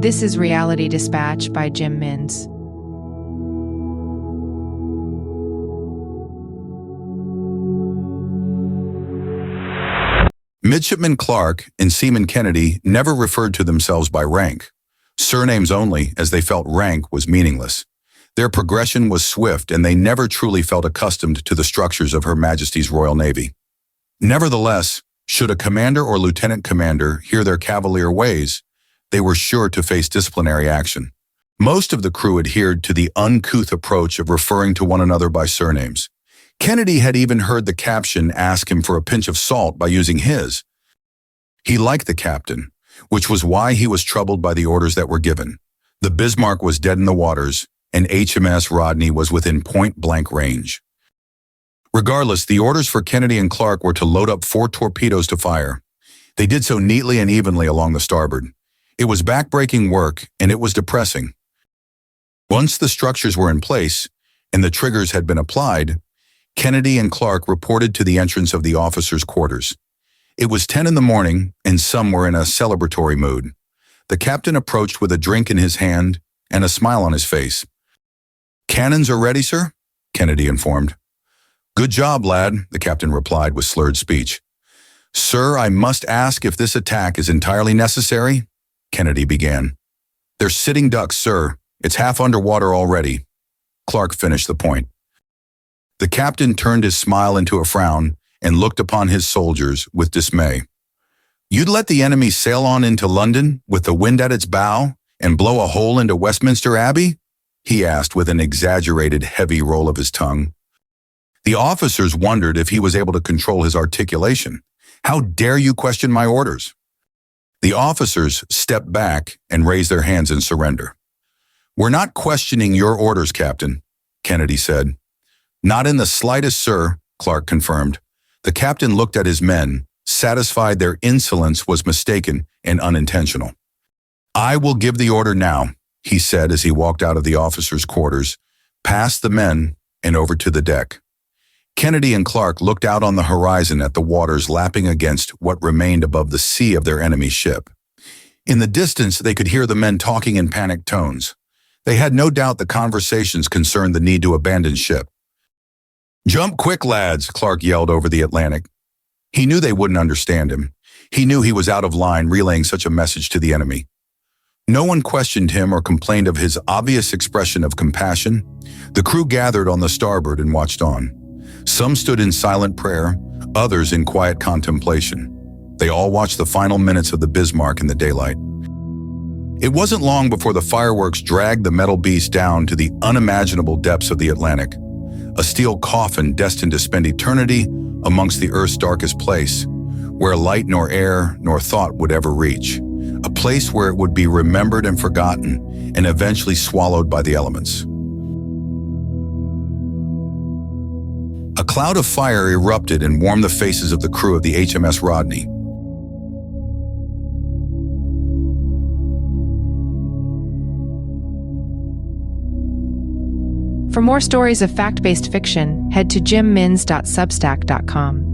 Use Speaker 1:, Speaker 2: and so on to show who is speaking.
Speaker 1: This is Reality Dispatch by Jim Minns.
Speaker 2: Midshipman Clark and Seaman Kennedy never referred to themselves by rank, surnames only, as they felt rank was meaningless. Their progression was swift, and they never truly felt accustomed to the structures of Her Majesty's Royal Navy. Nevertheless, should a commander or lieutenant commander hear their cavalier ways, they were sure to face disciplinary action. Most of the crew adhered to the uncouth approach of referring to one another by surnames. Kennedy had even heard the captain ask him for a pinch of salt by using his. He liked the captain, which was why he was troubled by the orders that were given. The Bismarck was dead in the waters, and HMS Rodney was within point-blank range. Regardless, the orders for Kennedy and Clark were to load up 4 torpedoes to fire. They did so neatly and evenly along the starboard. It was back-breaking work, and it was depressing. Once the structures were in place, and the triggers had been applied, Kennedy and Clark reported to the entrance of the officers' quarters. It was 10 in the morning, and some were in a celebratory mood. The captain approached with a drink in his hand and a smile on his face. "Cannons are ready, sir," Kennedy informed. "Good job, lad," the captain replied with slurred speech. "Sir, I must ask if this attack is entirely necessary," Kennedy began. "They're sitting ducks, sir. It's half underwater already." Clark finished the point. The captain turned his smile into a frown and looked upon his soldiers with dismay. "You'd let the enemy sail on into London with the wind at its bow and blow a hole into Westminster Abbey?" he asked with an exaggerated heavy roll of his tongue. The officers wondered if he was able to control his articulation. "How dare you question my orders?" The officers stepped back and raised their hands in surrender. "We're not questioning your orders, Captain," Kennedy said. "Not in the slightest, sir," Clark confirmed. The captain looked at his men, satisfied their insolence was mistaken and unintentional. "I will give the order now," he said as he walked out of the officers' quarters, past the men, and over to the deck. Kennedy and Clark looked out on the horizon at the waters lapping against what remained above the sea of their enemy's ship. In the distance, they could hear the men talking in panicked tones. They had no doubt the conversations concerned the need to abandon ship. "Jump quick, lads," Clark yelled over the Atlantic. He knew they wouldn't understand him. He knew he was out of line relaying such a message to the enemy. No one questioned him or complained of his obvious expression of compassion. The crew gathered on the starboard and watched on. Some stood in silent prayer, others in quiet contemplation. They all watched the final minutes of the Bismarck in the daylight. It wasn't long before the fireworks dragged the metal beast down to the unimaginable depths of the Atlantic, a steel coffin destined to spend eternity amongst the Earth's darkest place, where light nor air nor thought would ever reach, a place where it would be remembered and forgotten and eventually swallowed by the elements. A cloud of fire erupted and warmed the faces of the crew of the HMS Rodney.
Speaker 1: For more stories of fact-based fiction, head to jimminns.substack.com.